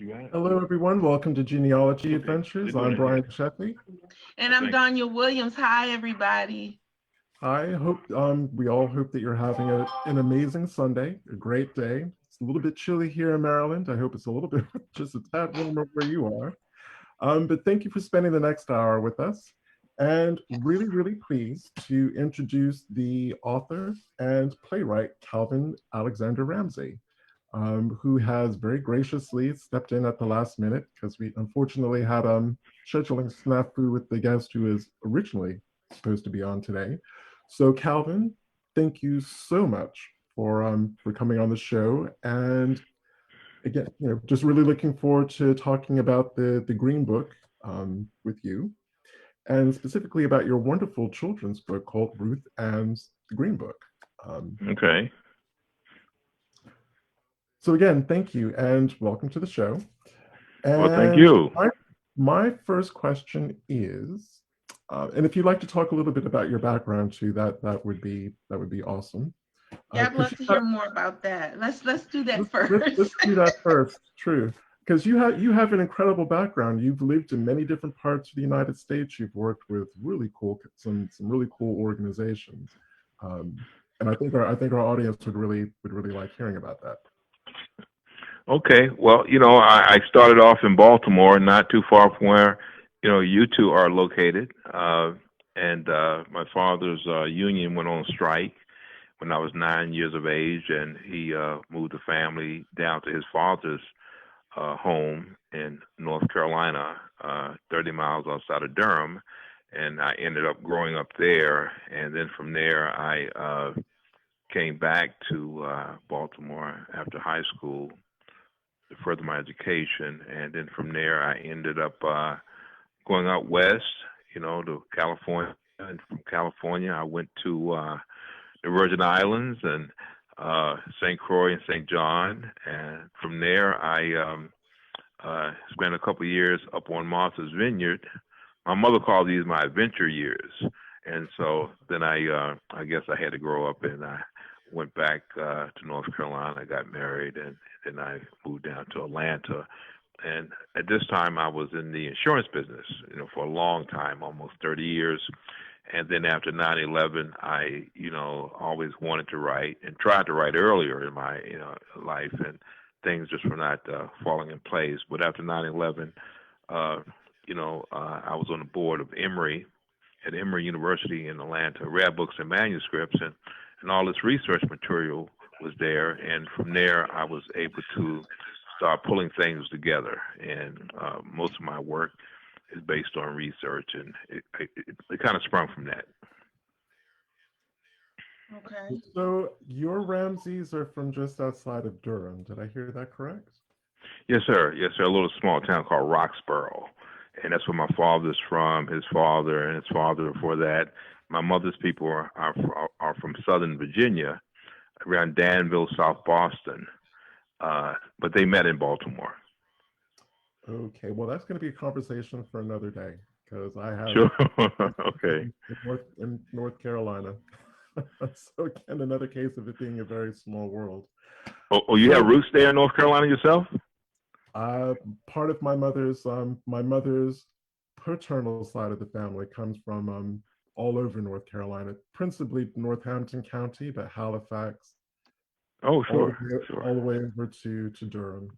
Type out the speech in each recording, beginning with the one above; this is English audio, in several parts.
Hello, everyone. Welcome to Genealogy Adventures. I'm Brian Sheffy. And I'm Danya Williams. Hi, everybody. I hope we all hope that you're having an amazing Sunday, a great day. It's a little bit chilly here in Maryland. I hope it's a little bit just a tad warmer where you are. But thank you for spending the next hour with us. And really, really pleased to introduce the author and playwright Calvin Alexander Ramsey, who has very graciously stepped in at the last minute because we unfortunately had scheduling snafu with the guest who is originally supposed to be on today. So Calvin, thank you so much for coming on the show. And again, just really looking forward to talking about the Green Book with you, and specifically about your wonderful children's book called Ruth and the Green Book. Okay. So again, thank you and welcome to the show. And well, thank you. My first question is, and if you'd like to talk a little bit about your background too, that would be awesome. Yeah, I'd love to hear more about that. Let's do that first. Let's do that first. True, because you have an incredible background. You've lived in many different parts of the United States. You've worked with some really cool organizations, and I think our audience would really like hearing about that. Okay. Well, I started off in Baltimore, not too far from where you two are located, and my father's union went on strike when I was 9 years of age, and he moved the family down to his father's home in North Carolina, 30 miles outside of Durham, and I ended up growing up there. And then from there, I came back to Baltimore after high school to further my education, and then from there, I ended up going out west, to California, and from California, I went to the Virgin Islands and St. Croix and St. John, and from there I spent a couple of years up on Martha's Vineyard. My mother called these my adventure years, and so then I guess I had to grow up, and I went back to North Carolina. I got married, and then I moved down to Atlanta. And at this time, I was in the insurance business, for a long time, almost 30 years. And then after 9/11, I, always wanted to write and tried to write earlier in my, life, and things just were not falling in place. But after 9/11, I was on the board of Emory at Emory University in Atlanta, rare books and manuscripts, and all this research material was there. And from there, I was able to start pulling things together. And most of my work is based on research, and it kind of sprung from that. Okay. So your Ramseys are from just outside of Durham. Did I hear that correct? Yes, sir. Yes, sir. A little small town called Roxborough, and that's where my father's from. His father and his father before that. My mother's people are from Southern Virginia, around Danville, South Boston, but they met in Baltimore. Okay, well, that's going to be a conversation for another day because I have Sure. Okay. in North Carolina. So again, another case of it being a very small world. Oh, you have roots there in North Carolina yourself? Part of my mother's paternal side of the family comes from all over North Carolina, principally Northampton County, but Halifax. Oh, sure. All the way over to Durham.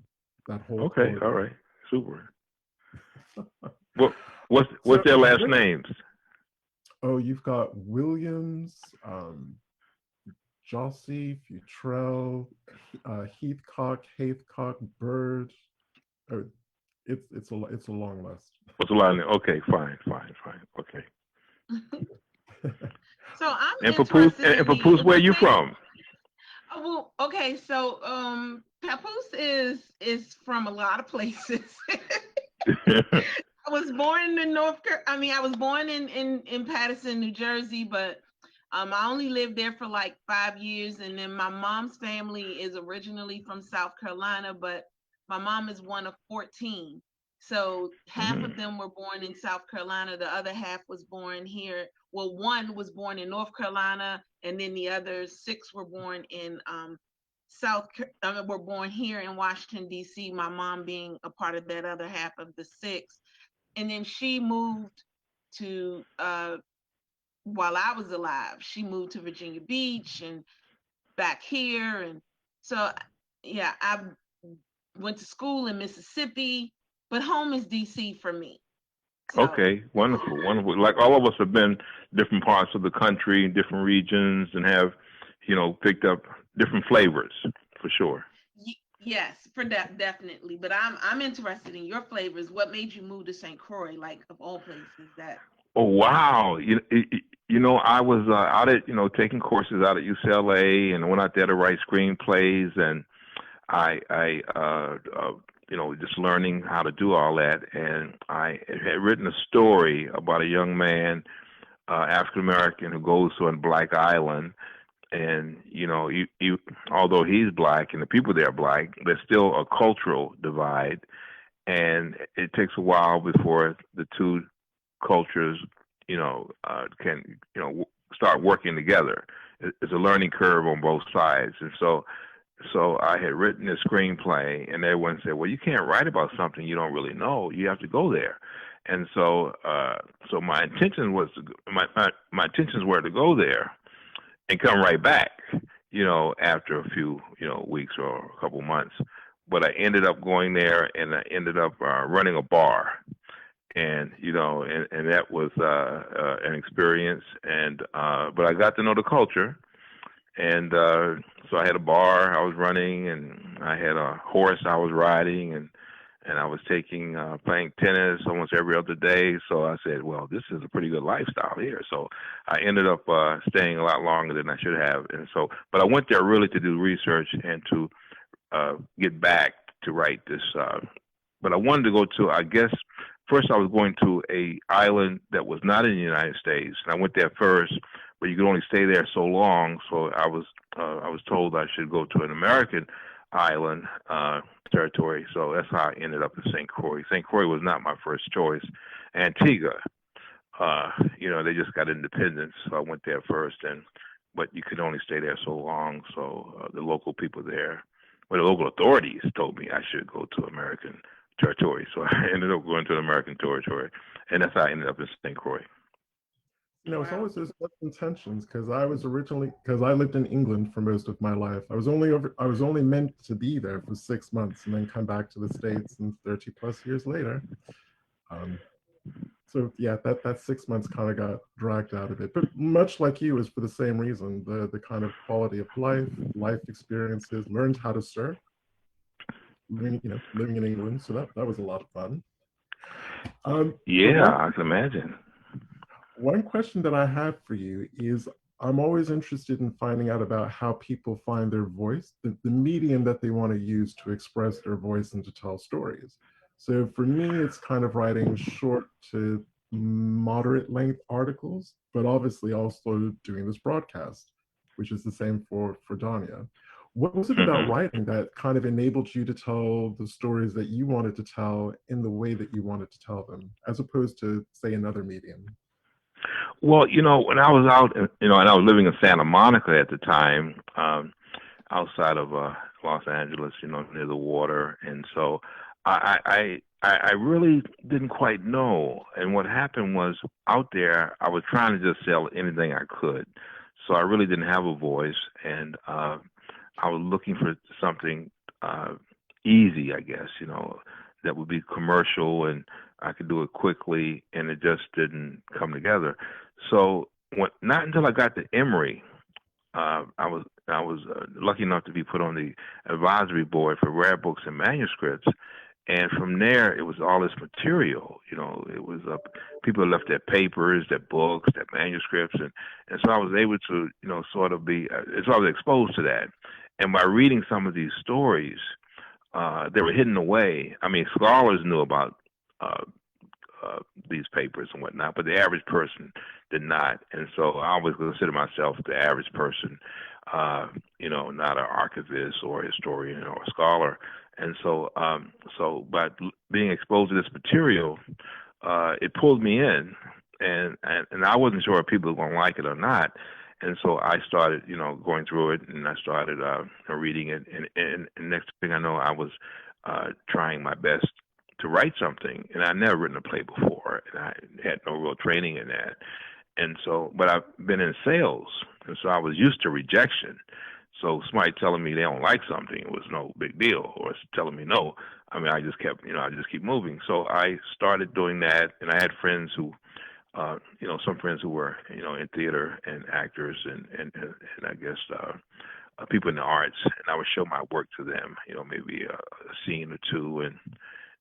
That whole. Okay, corridor. All right, super. What's their last names? Oh, you've got Williams, Jossie, Futrell, Heathcock, Bird. Oh, it's a long list. What's a lot? Okay, fine. Okay. So I'm and interested. And Papoose, where are you from? Oh, well, okay. So Papoose is from a lot of places. I was born in I was born in Paterson, New Jersey, but I only lived there for like 5 years. And then my mom's family is originally from South Carolina, but my mom is one of 14. So half of them were born in South Carolina. The other half was born here. Well, one was born in North Carolina, and then the other 6 were born in were born here in Washington, D.C., my mom being a part of that other half of the six. And then she moved to, while I was alive, she moved to Virginia Beach and back here. And so, yeah, I went to school in Mississippi, but home is D.C. for me. So. Okay, wonderful, wonderful. Like all of us have been different parts of the country, different regions, and have, picked up different flavors for sure. Yes, for that, definitely. But I'm interested in your flavors. What made you move to St. Croix, like of all places? That. Oh wow! I was out at taking courses out at UCLA, and I went out there to write screenplays, and I just learning how to do all that. And I had written a story about a young man, African American, who goes to a black island. And, although he's black and the people there are black, there's still a cultural divide. And it takes a while before the two cultures, can, start working together. It's a learning curve on both sides. And so I had written a screenplay, and everyone said, well, you can't write about something you don't really know. You have to go there. And so my intention was my intentions were to go there and come right back, after a few, weeks or a couple months. But I ended up going there, and I ended up running a bar. And, and that was an experience. And but I got to know the culture. And so I had a bar I was running, and I had a horse I was riding, and I was playing tennis almost every other day. So I said, well, this is a pretty good lifestyle here. So I ended up staying a lot longer than I should have. And so, but I went there really to do research and to get back to write this. But I wanted to go to, I guess, first I was going to a island that was not in the United States. And I went there first, but you could only stay there so long. So I was told I should go to an American island territory. So that's how I ended up in St. Croix. St. Croix was not my first choice. Antigua, they just got independence, so I went there first. But you could only stay there so long. So the local people there, the local authorities told me I should go to American territory. So I ended up going to the American territory, and that's how I ended up in St. Croix. It's always those intentions, because I lived in England for most of my life. I was only meant to be there for 6 months and then come back to the States, and 30 plus years later. So yeah, that 6 months kind of got dragged out of it. But much like you, is for the same reason, the kind of quality of life experiences, learned how to surf, living in England. So that was a lot of fun. I can imagine. One question that I have for you is, I'm always interested in finding out about how people find their voice, the medium that they want to use to express their voice and to tell stories. So for me, it's kind of writing short to moderate length articles, but obviously also doing this broadcast, which is the same for Danya. What was it about writing that kind of enabled you to tell the stories that you wanted to tell in the way that you wanted to tell them, as opposed to, say, another medium? Well, when I was out, and I was living in Santa Monica at the time, outside of Los Angeles, near the water. And so I really didn't quite know. And what happened was, out there, I was trying to just sell anything I could. So I really didn't have a voice. And I was looking for something easy, I guess, that would be commercial and I could do it quickly, and it just didn't come together. So not until I got to Emory, I was lucky enough to be put on the advisory board for rare books and manuscripts. And from there, it was all this material. It was people left their papers, their books, their manuscripts, and so I was able to, sort of be. So I was exposed to that, and by reading some of these stories, they were hidden away. I mean, scholars knew about these papers and whatnot, but the average person did not. And so I always consider myself the average person, not an archivist or a historian or a scholar. And so, by being exposed to this material, it pulled me in, and I wasn't sure if people were going to like it or not. And so I started, going through it, and I started reading it, and next thing I know, I was trying my best to write something, and I'd never written a play before, and I had no real training in that. And so, but I've been in sales, and so I was used to rejection. So somebody telling me they don't like something was no big deal, or telling me no. I mean, I just kept, I just keep moving. So I started doing that, and I had friends who, some friends who were, in theater and actors and I guess people in the arts, and I would show my work to them, maybe a scene or two, and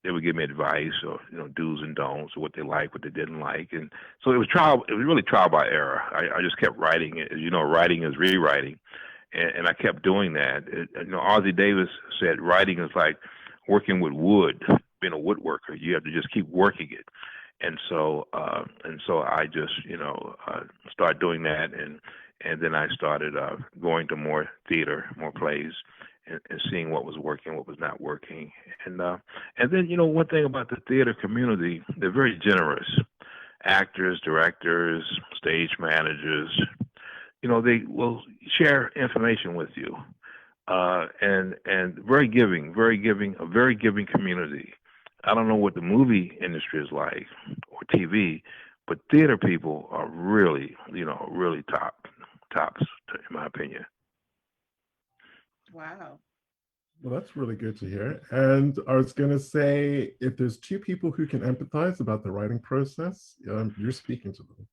they would give me advice or do's and don'ts, or what they liked, what they didn't like, and so it was trial. It was really trial by error. I just kept writing it. As you know, writing is rewriting, and I kept doing that. Ozzie Davis said writing is like working with wood, being a woodworker. You have to just keep working it, and so I just started doing that, and then I started going to more theater, more plays, and seeing what was working, what was not working. And then, one thing about the theater community, they're very generous. Actors, directors, stage managers, they will share information with you. And very giving, a very giving community. I don't know what the movie industry is like, or TV, but theater people are really, really tops, in my opinion. Wow. Well, that's really good to hear. And I was going to say, if there's two people who can empathize about the writing process, you're speaking to them.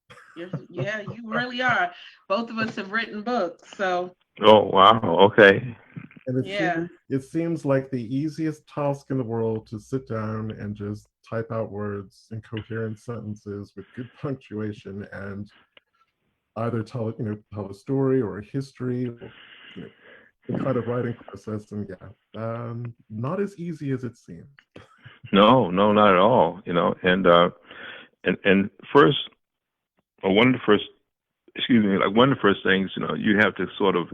Yeah, you really are. Both of us have written books, so. Oh, wow. Okay. And Yeah. it seems like the easiest task in the world to sit down and just type out words in coherent sentences with good punctuation and either tell a story or a history, or, the kind of writing process. And not as easy as it seems. No, not at all. And first, or one of the first, one of the first things, you have to sort of,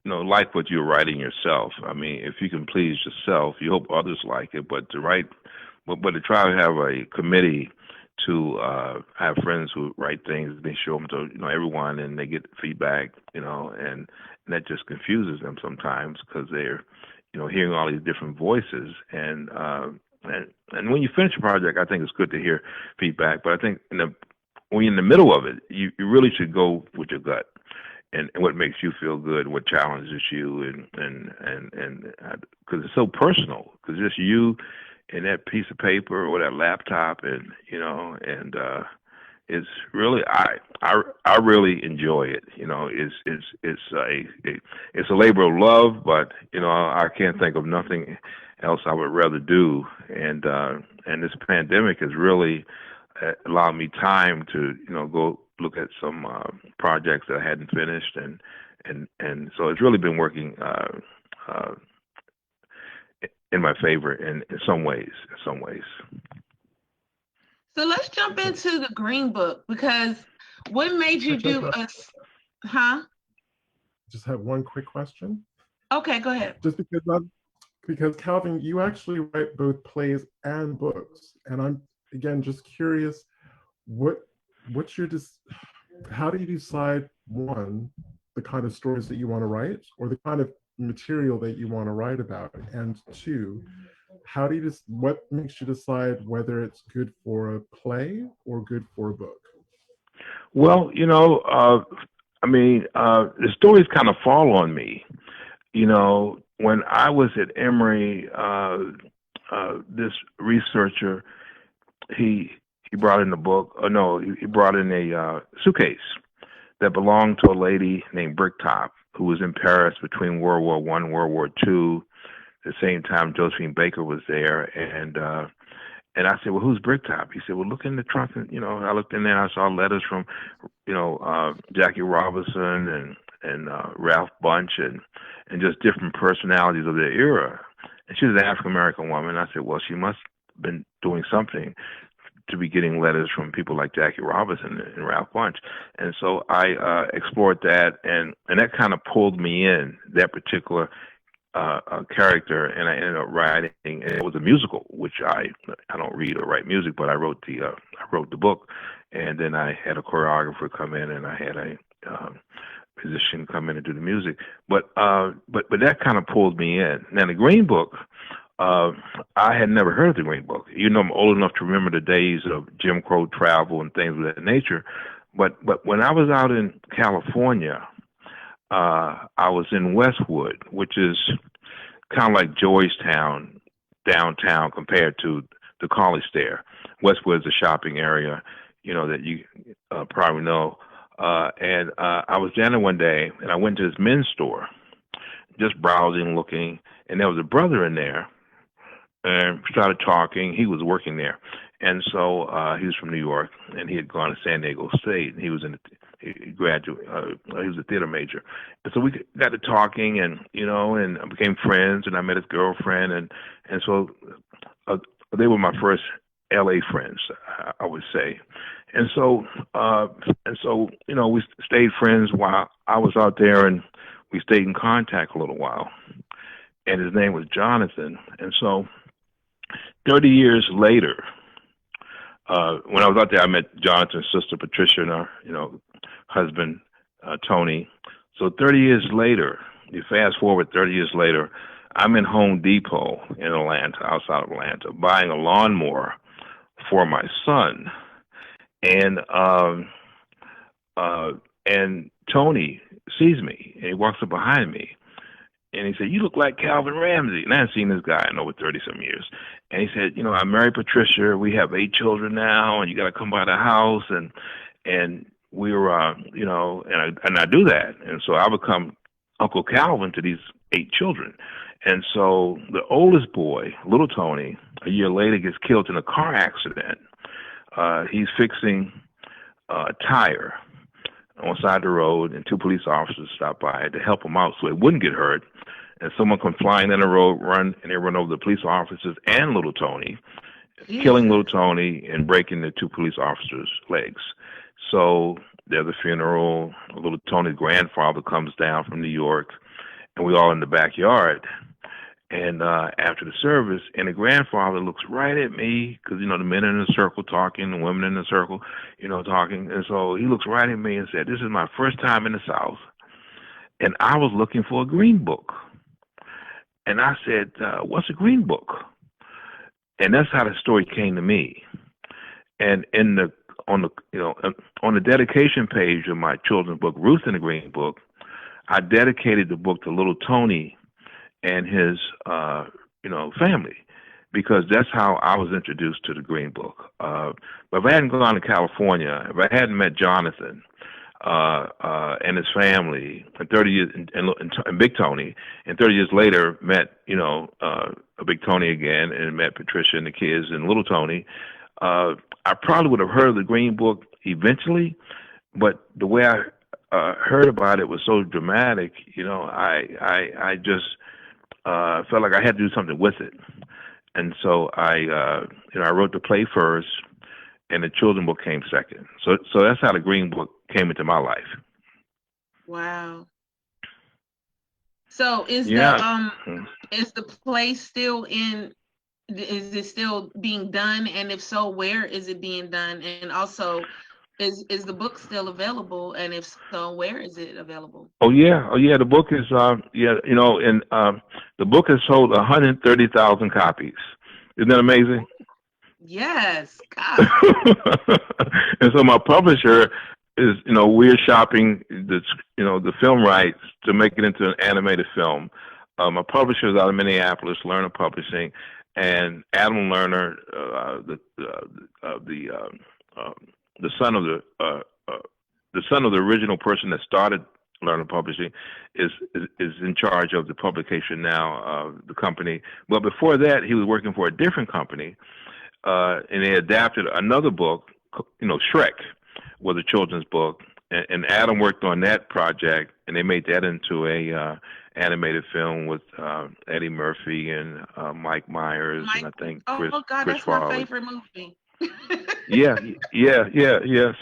like what you're writing yourself. I mean, if you can please yourself, you hope others like it. But to try to have a committee to have friends who write things, they show them to everyone, and they get feedback, and that just confuses them sometimes, because they're hearing all these different voices, and when you finish a project, I think it's good to hear feedback. But I think when you're in the middle of it, you really should go with your gut. And what makes you feel good, what challenges you, and because it's so personal, because it's you and that piece of paper or that laptop, and it's really I really enjoy it. It's a labor of love, but I can't think of nothing else I would rather do. And this pandemic has really allowed me time to go look at some projects that I hadn't finished, and so it's really been working in my favor in some ways. So let's jump into the Green Book, because what made you do us? Huh? Just have one quick question. Okay, go ahead. Just because Calvin, you actually write both plays and books, and I'm again just curious, how do you decide, one, the kind of stories that you want to write, or the kind of material that you want to write about, and two, what makes you decide whether it's good for a play or good for a book? Well, the stories kind of fall on me. When I was at Emory, this researcher, he brought in a book. He brought in a suitcase that belonged to a lady named Bricktop, who was in Paris between World War I and World War II. At the same time, Josephine Baker was there, and I said, "Well, who's Bricktop?" He said, "Well, look in the trunk." And I looked in there, and I saw letters from, Jackie Robinson and Ralph Bunche, and just different personalities of their era. And she was an African American woman. I said, "Well, she must have been doing something to be getting letters from people like Jackie Robinson and Ralph Bunche." And so I explored that, and that kind of pulled me in, that particular character, and I ended up writing. And it was a musical, which I don't read or write music, but I wrote the book, and then I had a choreographer come in, and I had musician come in and do the music. But that kind of pulled me in. Now the Green Book, I had never heard of the Green Book. You know, I'm old enough to remember the days of Jim Crow travel and things of that nature. But when I was out in California, I was in Westwood, which is kind of like Georgetown downtown compared to the college there. Westwood is a shopping area, you know, that you probably know. And I was down there one day, and I went to this men's store, just browsing, looking, and there was a brother in there, and started talking. He was working there, and so he was from New York, and he had gone to San Diego State, and he was he graduated. He was a theater major, and so we got to talking, and you know, and I became friends, and I met his girlfriend, and so they were my first LA friends, I would say. And so you know, we stayed friends while I was out there, and we stayed in contact a little while. And his name was Jonathan. And so 30 years later, when I was out there, I met Jonathan's sister, Patricia, and her, you know, husband, Tony. So 30 years later, you fast forward 30 years later, I'm in Home Depot in Atlanta, outside of Atlanta, buying a lawnmower for my son. And Tony sees me, and he walks up behind me, and he said, "You look like Calvin Ramsey." And I hadn't seen this guy in over 30-some years. And he said, "You know, I married Patricia. We have 8 children now, and you got to come by the house." And we were, you know, and I do that. And so I become Uncle Calvin to these 8 children. And so the oldest boy, little Tony, a year later gets killed in a car accident. He's fixing a tire on the side of the road, and 2 police officers stopped by to help him out so he wouldn't get hurt. And someone come flying in the road, and they run over the police officers and little Tony, killing little Tony and breaking the 2 police officers' legs. So there's a funeral. Little Tony's grandfather comes down from New York, and we all in the backyard. And after the service, and the grandfather looks right at me, because, you know, the men are in a circle talking, the women in a circle, you know, talking. And so he looks right at me and said, "This is my first time in the South, and I was looking for a Green Book." And I said, "What's a Green Book?" And that's how the story came to me. And on the dedication page of my children's book, Ruth in the Green Book, I dedicated the book to little Tony and his, you know, family, because that's how I was introduced to the Green Book. But if I hadn't gone to California, if I hadn't met Jonathan and his family, and 30 years, and Big Tony, and 30 years later met, you know, Big Tony again, and met Patricia and the kids and little Tony, I probably would have heard of the Green Book eventually, but the way I heard about it was so dramatic, you know, I just felt like I had to do something with it. And so I wrote the play first, and the children's book came second. So that's how the Green Book came into my life. Wow. So is the play still is it still being done? And if so, where is it being done? And also, is the book still available? And if so, where is it available? Oh yeah. The book is you know, and the book has sold 130,000 copies. Isn't that amazing? Yes. God. And so my publisher is, you know, we're shopping the film rights to make it into an animated film. My publisher is out of Minneapolis, Lerner Publishing, and Adam Lerner, the son of the original person that started Lerner Publishing, is in charge of the publication now, the company. But before that, he was working for a different company, and they adapted another book, you know, Shrek, was a children's book, and Adam worked on that project, and they made that into a animated film with Eddie Murphy and Mike Myers, and I think Chris. Oh God, Chris that's Farley. my favorite movie. Yeah.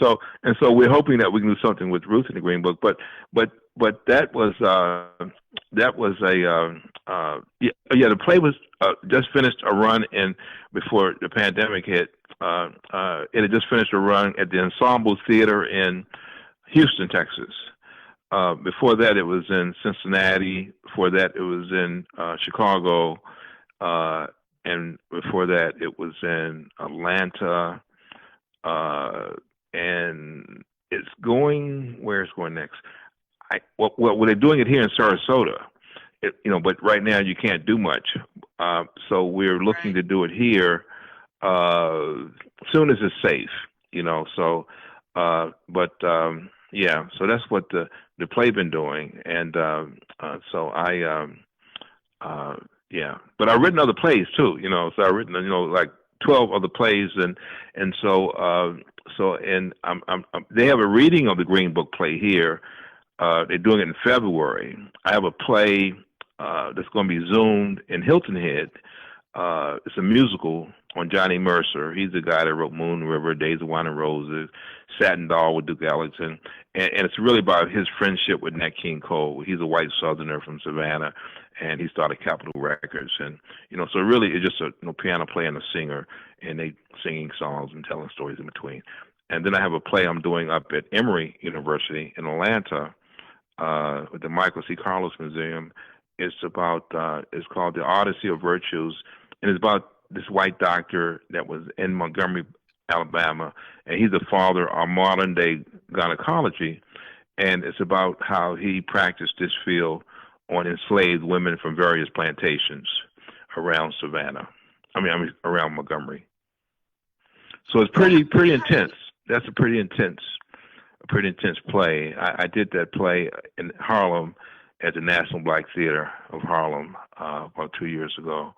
So we're hoping that we can do something with Ruth in the Green Book, but that was the play was just finished a run before the pandemic hit. It had just finished a run at the Ensemble Theater in Houston, Texas, before that, it was in Cincinnati. Before that, it was in Chicago. And before that, it was in Atlanta. And it's going, where it's going next? Well, they're doing it here in Sarasota. But right now you can't do much. So we're looking to do it here soon as it's safe, So, yeah, so that's what the play been doing, and so yeah. But I've written other plays too, So I've written, like 12 other plays, and so they have a reading of the Green Book play here. They're doing it in February. I have a play that's going to be zoomed in Hilton Head. It's a musical on Johnny Mercer. He's the guy that wrote Moon River, Days of Wine and Roses, Satin Doll with Duke Ellington. And it's really about his friendship with Nat King Cole. He's a white Southerner from Savannah, and he started Capitol Records. And, so really it's just a piano player and a singer, and they singing songs and telling stories in between. And then I have a play I'm doing up at Emory University in Atlanta with the Michael C. Carlos Museum. It's about, it's called The Odyssey of Virtues, and it's about this white doctor that was in Montgomery, Alabama, and he's the father of modern day gynecology, and it's about how he practiced this field on enslaved women from various plantations around Savannah. I mean around Montgomery. So it's pretty intense. That's a pretty intense play. I did that play in Harlem at the National Black Theater of Harlem about 2 years ago.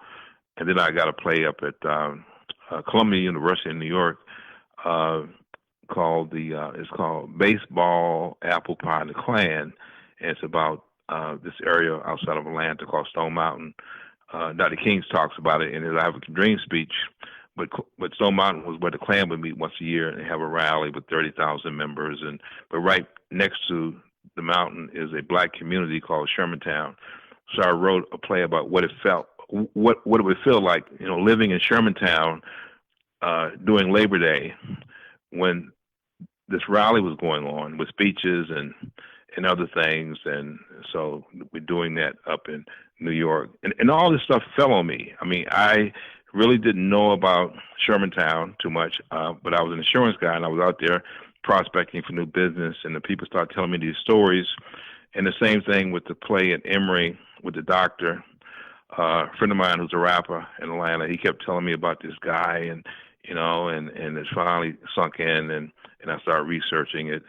And then I got a play up at Columbia University in New York called it's called Baseball, Apple Pie, and the Klan. And it's about this area outside of Atlanta called Stone Mountain. Dr. King talks about it in his I Have a Dream speech. But Stone Mountain was where the Klan would meet once a year, and they have a rally with 30,000 members. But right next to the mountain is a black community called Shermantown. So I wrote a play about what it would feel like, living in Shermantown during Labor Day when this rally was going on with speeches and other things. And so we're doing that up in New York. And all this stuff fell on me. I mean, I really didn't know about Shermantown too much, but I was an insurance guy, and I was out there prospecting for new business, and the people started telling me these stories. And the same thing with the play at Emory with the doctor. A friend of mine who's a rapper in Atlanta, he kept telling me about this guy, and it finally sunk in, and I started researching it.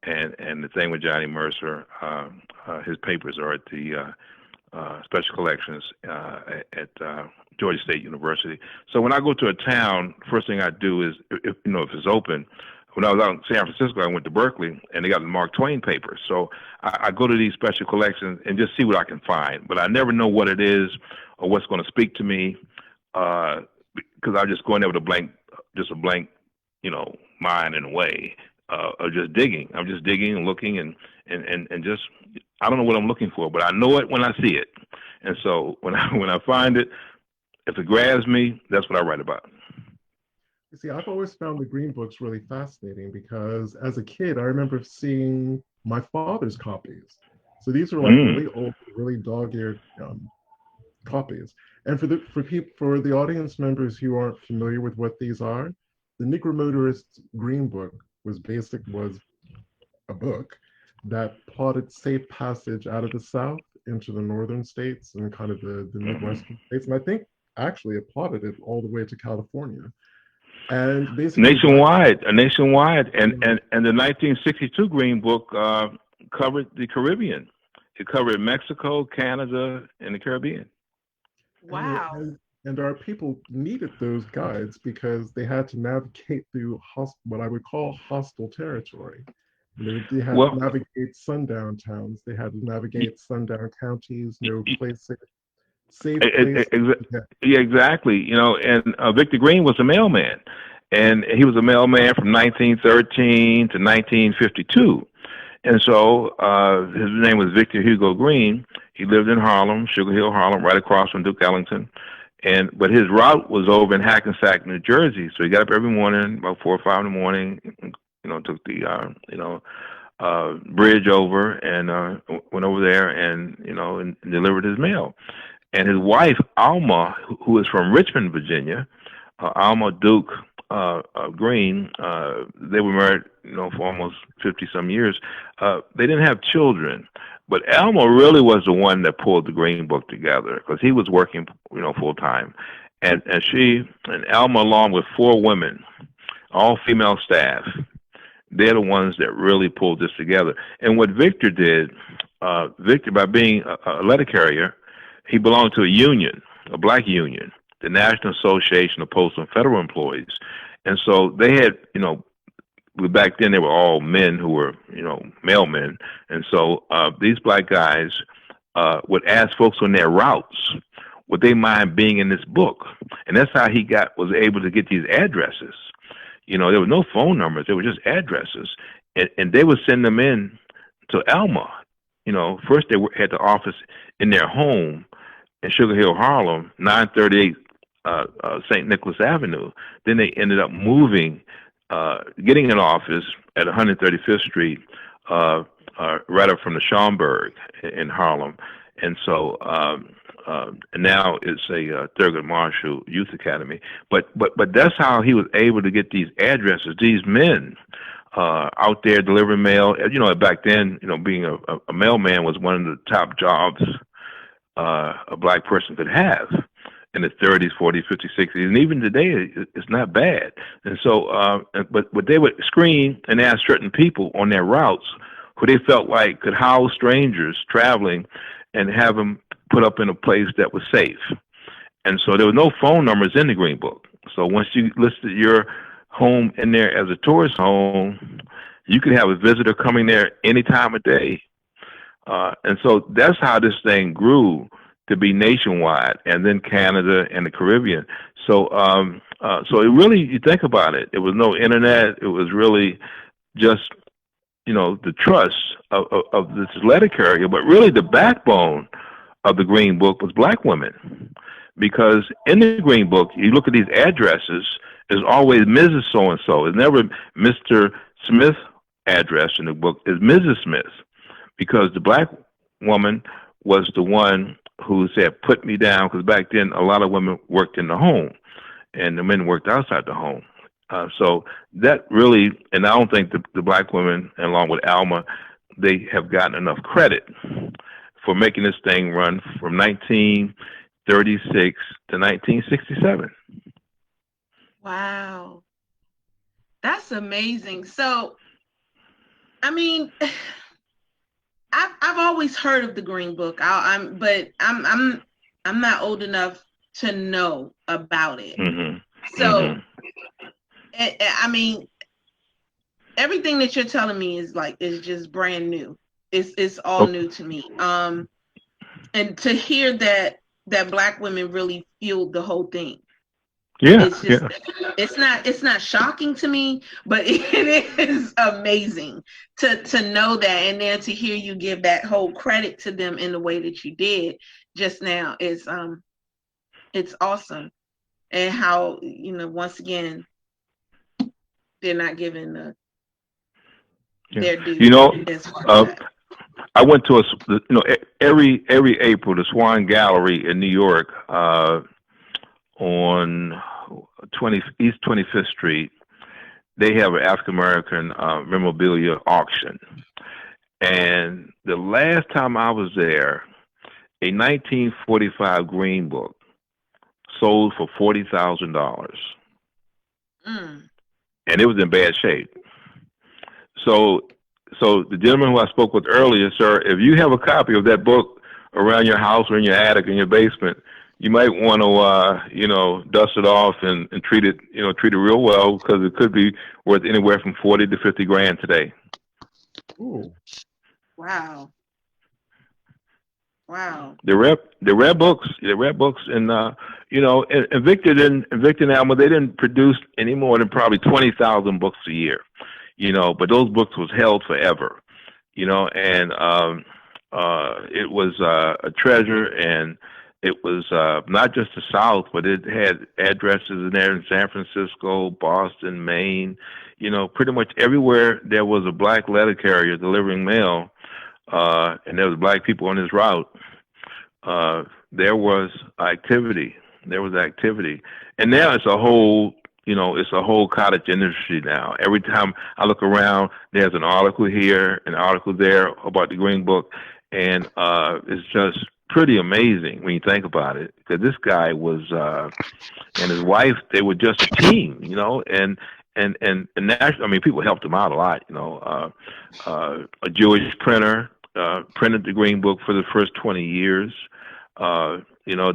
And the thing with Johnny Mercer, his papers are at the special collections at Georgia State University. So when I go to a town, first thing I do is, if it's open. When I was out in San Francisco, I went to Berkeley, and they got the Mark Twain papers. So I go to these special collections and just see what I can find. But I never know what it is or what's going to speak to me, because I just go in there with a blank mind in a way, of just digging. I'm just digging and looking and just, I don't know what I'm looking for, but I know it when I see it. And so when I find it, if it grabs me, that's what I write about. You see, I've always found the Green Books really fascinating because as a kid, I remember seeing my father's copies. So these were like really old, really dog-eared copies. And for the audience members who aren't familiar with what these are, the Negro Motorist Green Book was a book that plotted safe passage out of the South into the northern states and kind of the Midwestern states. And I think actually it plotted it all the way to California. And basically nationwide, and the 1962 Green Book covered the Caribbean. It covered Mexico, Canada, and the Caribbean. Wow. And our people needed those guides because they had to navigate through what I would call hostile territory. They had to navigate sundown towns. They had to navigate sundown counties, safe place. Yeah, exactly. And Victor Green was a mailman, and he was a mailman from 1913 to 1952. And so his name was Victor Hugo Green. He lived in Harlem, Sugar Hill, Harlem, right across from Duke Ellington. But his route was over in Hackensack, New Jersey. So he got up every morning, about 4 or 5 in the morning, took the, bridge over and went over there and, and delivered his mail. And his wife, Alma, who is from Richmond, Virginia, Alma Duke Green, they were married, for almost 50 some years. They didn't have children, but Alma really was the one that pulled the Green Book together because he was working, full time. And she and Alma, along with 4 women, all female staff, they're the ones that really pulled this together. And what Victor did, Victor, by being a letter carrier, he belonged to a union, a black union, the National Association of Postal and Federal Employees. And so they had, back then they were all men who were, male men. And so these black guys would ask folks on their routes, would they mind being in this book? And that's how he was able to get these addresses. There were no phone numbers. They were just addresses. And they would send them in to Alma. First they had the office in their home in Sugar Hill, Harlem, 938 St. Nicholas Avenue. Then they ended up moving, getting an office at 135th Street, right up from the Schomburg in Harlem. And so and now it's a Thurgood Marshall Youth Academy. But that's how he was able to get these addresses. These men out there delivering mail. Back then, being a mailman was one of the top jobs a black person could have in the 30s, 40s, 50s, 60s, and even today it's not bad. And so, but they would screen and ask certain people on their routes who they felt like could house strangers traveling and have them put up in a place that was safe. And so there were no phone numbers in the Green Book. So once you listed your home in there as a tourist home, you could have a visitor coming there any time of day. And so that's how this thing grew to be nationwide, and then Canada and the Caribbean. So, so it really, you think about it, it was no internet. It was really just, the trust of this letter carrier. But really, the backbone of the Green Book was black women, because in the Green Book, you look at these addresses, there's always Mrs. So-and-so. It's never Mr. Smith address in the book. It's Mrs. Smith, because the black woman was the one who said, put me down, because back then a lot of women worked in the home and the men worked outside the home. So that really, and I don't think the black women, along with Alma, they have gotten enough credit for making this thing run from 1936 to 1967. Wow. That's amazing. So, I mean, I've always heard of the Green Book. I'm not old enough to know about it. Mm-hmm. So, I mean, everything that you're telling me is just brand new. It's all new to me. And to hear that black women really fueled the whole thing. Yeah, it's just, it's not shocking to me, but it is amazing to know that, and then to hear you give that whole credit to them in the way that you did just now is it's awesome. And how, once again, they're not given their due. I went to every April, the Swan Gallery in New York, on East 25th Street, they have an African American memorabilia auction. And the last time I was there, a 1945 Green Book sold for $40,000. And it was in bad shape. So the gentleman who I spoke with earlier, sir, if you have a copy of that book around your house or in your attic, in your basement, you might want to, dust it off and treat it real well, because it could be worth anywhere from 40 to 50 grand today. Ooh. Wow. The rare books, and and Victor and Alma, they didn't produce any more than probably 20,000 books a year, but those books was held forever, and it was a treasure. And it was not just the South, but it had addresses in there in San Francisco, Boston, Maine, pretty much everywhere there was a black letter carrier delivering mail, and there was black people on this route, there was activity. There was activity. And now it's a whole, cottage industry now. Every time I look around, there's an article here, an article there about the Green Book, and it's just pretty amazing when you think about it. Because this guy was, and his wife, they were just a team, and national, I mean, people helped him out a lot, a Jewish printer printed the Green Book for the first 20 years.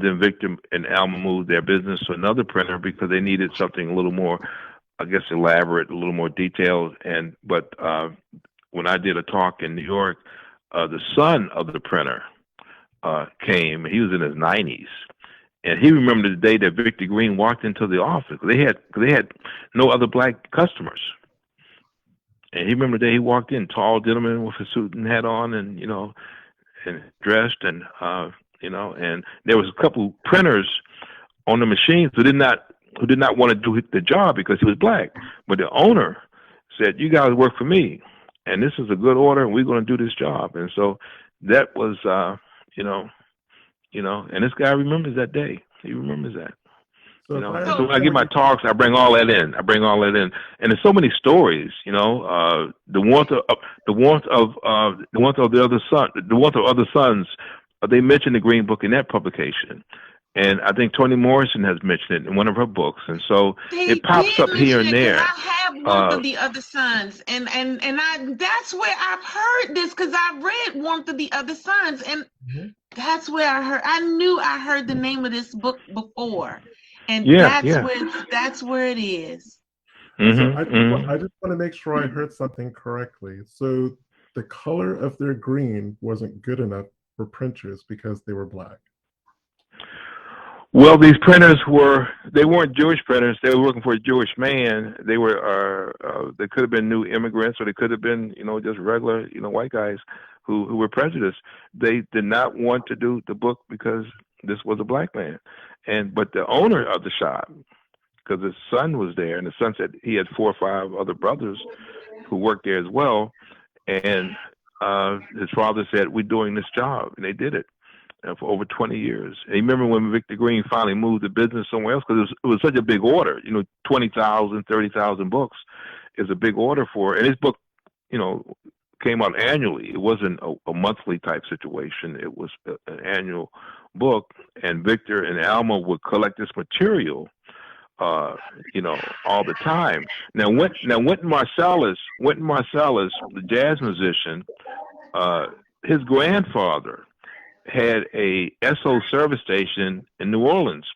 Then Victor and Alma moved their business to another printer because they needed something a little more, I guess, elaborate, a little more detailed. But when I did a talk in New York, the son of the printer came. He was in his 90s, and he remembered the day that Victor Green walked into the office. They had no other black customers, and he remembered the day he walked in, tall gentleman with a suit and hat on, and and dressed, and and there was a couple printers on the machines who did not want to do the job because he was black. But the owner said, "You guys work for me, and this is a good order, and we're going to do this job." And so that was, and this guy remembers that day. He remembers that. So And so when I give my talks, I bring all that in. And there's so many stories. The warmth of other sons. They mentioned the Green Book in that publication, and I think Toni Morrison has mentioned it in one of her books. And so it pops up here and there. I have Warmth of the Other Sons, and that's where I've heard this, because I've read Warmth of the Other Sons, and that's where I knew I heard the name of this book before, and that's where it is. So I just want to make sure I heard something correctly. So the color of their green wasn't good enough for printers because they were black. Well, these printers they weren't Jewish printers. They were working for a Jewish man. They could have been new immigrants, or they could have been, just regular, white guys who were prejudiced. They did not want to do the book because this was a black man. But the owner of the shop, because his son was there, and the son said he had 4 or 5 other brothers who worked there as well. And his father said, "We're doing this job," and they did it for over 20 years. And you remember when Victor Green finally moved the business somewhere else, because it was such a big order. 20,000, 30,000 books is a big order for. And his book, came out annually. It wasn't a monthly type situation. It was an annual book, and Victor and Alma would collect this material, all the time. Now, Wynton Marsalis, the jazz musician, his grandfather had a SO service station in New Orleans,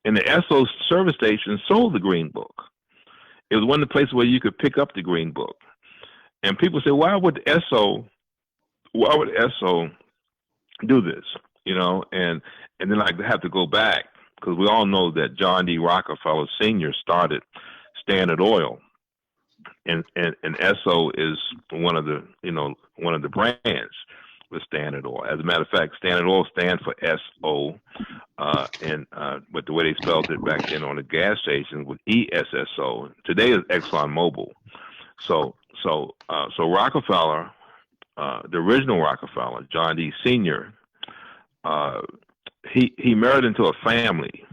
and the SO service station sold the Green Book. It was one of the places where you could pick up the Green Book. And people say, why would SO do this? And then I have to go back, because we all know that John D. Rockefeller Sr. started Standard Oil, and SO is one of the brands with Standard Oil. As a matter of fact, Standard Oil stands for SO, but the way they spelled it back then on the gas station was ESSO. Today is ExxonMobil. So Rockefeller, the original Rockefeller, John D. Sr., he married into a family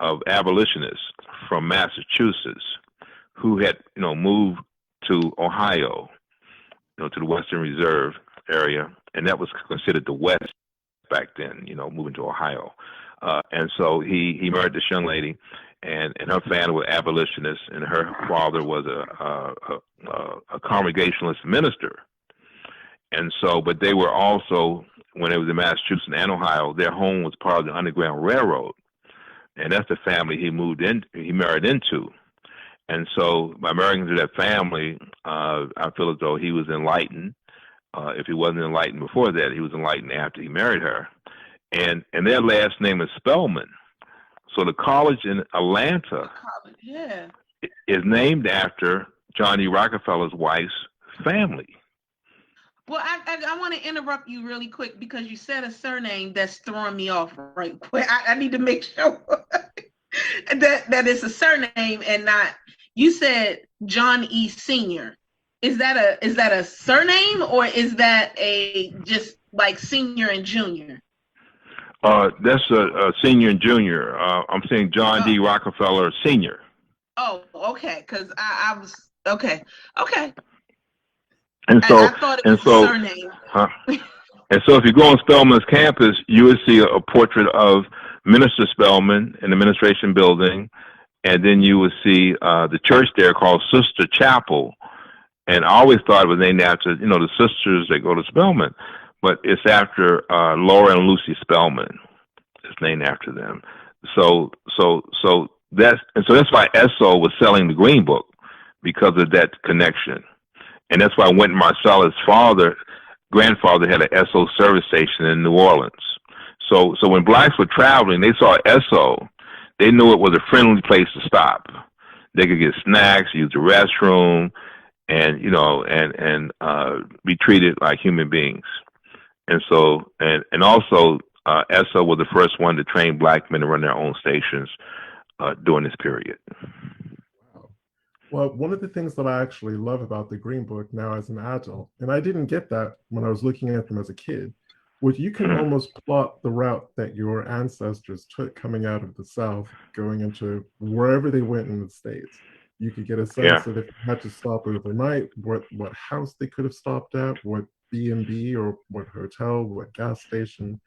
of abolitionists from Massachusetts who had, moved to Ohio, to the Western Reserve area, and that was considered the West back then, moving to Ohio. And so he married this young lady, and her family were abolitionists, and her father was a Congregationalist minister. And so, but they were also, when they was in Massachusetts and Ohio, their home was part of the Underground Railroad, and that's the family he married into. And so, by marrying into that family, I feel as though he was enlightened. If he wasn't enlightened before that, he was enlightened after he married her. And their last name is Spellman. So the college in Atlanta is named after John D. Rockefeller's wife's family. Well, I want to interrupt you really quick, because you said a surname that's throwing me off right quick. I need to make sure that it's a surname and not, you said John E. Senior. Is that a surname, or is that a just like senior and junior? That's a senior and junior. I'm saying John D. Rockefeller Senior. Oh, okay. Because I was okay. And so, I thought it was a surname. And so, if you go on Spelman's campus, you would see a portrait of Minister Spelman in the administration building, and then you would see the church there called Sister Chapel. And I always thought it was named after, the sisters that go to Spelman, but it's after Laura and Lucy Spelman. It's named after them. So that's why Esso was selling the Green Book, because of that connection. And that's why Wynton Marsalis' grandfather had an Esso service station in New Orleans. So when blacks were traveling, they saw Esso, they knew it was a friendly place to stop. They could get snacks, use the restroom, and be treated like human beings. And so and also Esso was the first one to train black men to run their own stations during this period. Wow. Well, one of the things that I actually love about the Green Book now as an adult, and I didn't get that when I was looking at them as a kid, was you can almost plot the route that your ancestors took coming out of the South, going into wherever they went in the States. You could get a sense of if you had to stop overnight, what house they could have stopped at, what B&B or what hotel, what gas station.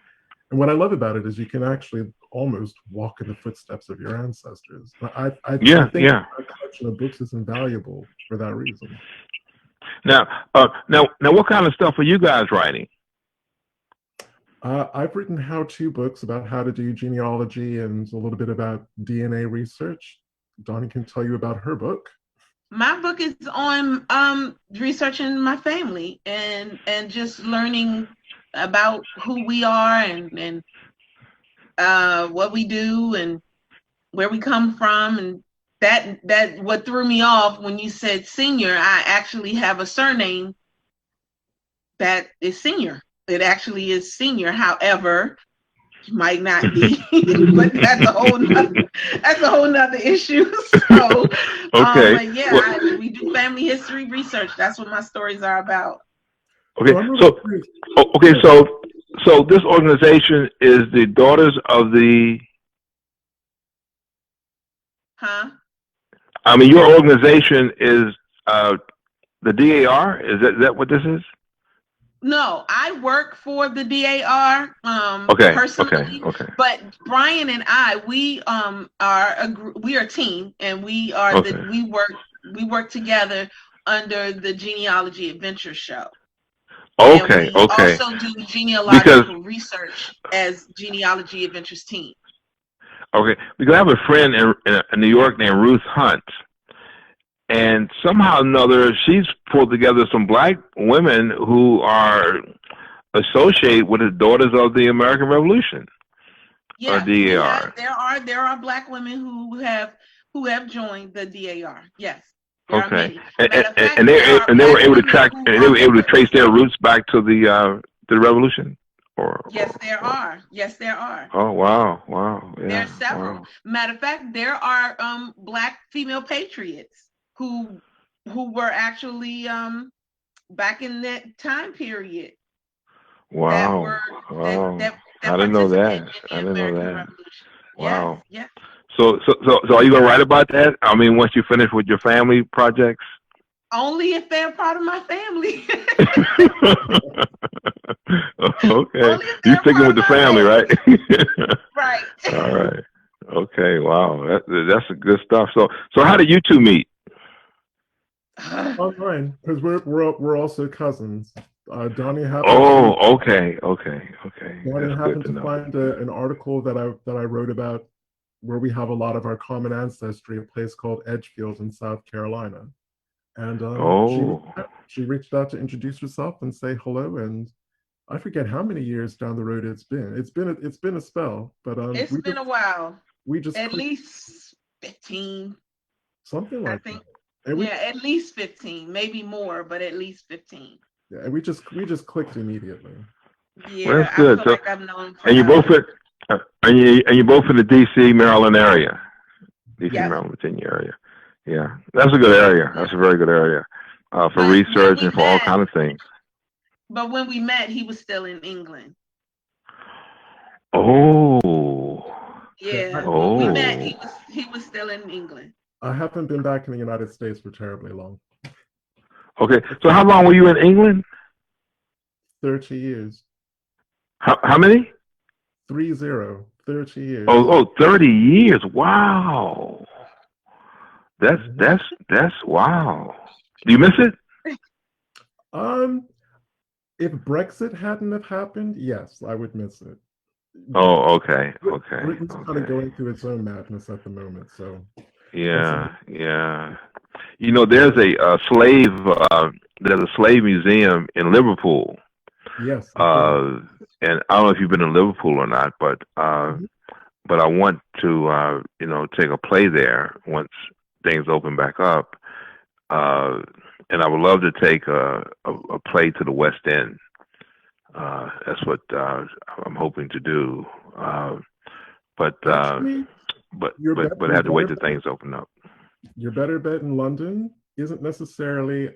And what I love about it is you can actually almost walk in the footsteps of your ancestors. I think our collection of books is invaluable for that reason. Now, what kind of stuff are you guys writing? I've written how-to books about how to do genealogy and a little bit about DNA research. Donnie can tell you about her book. My book is on researching my family and just learning about who we are and what we do and where we come from. And that what threw me off when you said senior. I actually have a surname that is Senior. It actually is Senior. However, might not be, but that's a whole nother issue. So, okay. We do family history research. That's what my stories are about. Okay, so this organization is the Daughters of the. Huh? I mean, your organization is the DAR. Is that what this is? No, I work for the DAR personally. Okay. But Brian and I, we are a team, and we are we work together under the Genealogy Adventure Show. Okay. We also do genealogical research as Genealogy Adventures team. Okay, because I have a friend in New York named Ruth Hunt. And somehow or another, she's pulled together some black women who are associated with the Daughters of the American Revolution. Yeah, DAR. There are black women who have joined the DAR. Yes. Okay. And they were able to trace their roots back to the revolution. Yes, there are. Yes, there are. Oh wow. Yeah, there are several. Wow. Matter of fact, there are black female patriots who were actually back in that time period. Wow. That I didn't know that. Revolution. Wow. Yeah. So are you gonna write about that? I mean, once you finish with your family projects? Only if they're part of my family. Okay. You're sticking with the family, right? Right. All right. Okay. Wow. That's good stuff. So how did you two meet? Online, because we're also cousins. Donnie happened. Oh, okay. Donnie happened to find an article that I wrote about where we have a lot of our common ancestry, a place called Edgefield in South Carolina, and she reached out to introduce herself and say hello. And I forget how many years down the road it's been. It's been a spell, but it's been a while. We just at least 15, something like I think. That. At least 15, maybe more, but at least 15. Yeah, and we just clicked immediately. Yeah, well, that's good. I feel like I've known. And you both in the DC, Maryland area. DC, yes. Maryland, Virginia area. Yeah, that's a good area. That's a very good area for But when research we and for all met, kind of things. he was still in England. Oh, Yeah, Yeah, when we met, oh. he was still in England. I haven't been back in the United States for terribly long. Okay, so how long were you in England? 30 years. How many? 30 years. Oh, 30 years. Wow. Mhm. That's wow. Do you miss it? Um, if Brexit hadn't have happened, yes, I would miss it. But Oh, okay, okay, Britain's kind of okay. going through its own madness at the moment, so that's a Yeah, yeah. You know, there's a slave museum in Liverpool. yes, of course. Uh, and I don't know if you've been in Liverpool or not, Mhm. but I want to, take a play there once things open back up. And I would love to take a play to the West End. That's what I'm hoping to do. But Actually, but I your had to wait better till things open up. your better bet in London isn't necessarily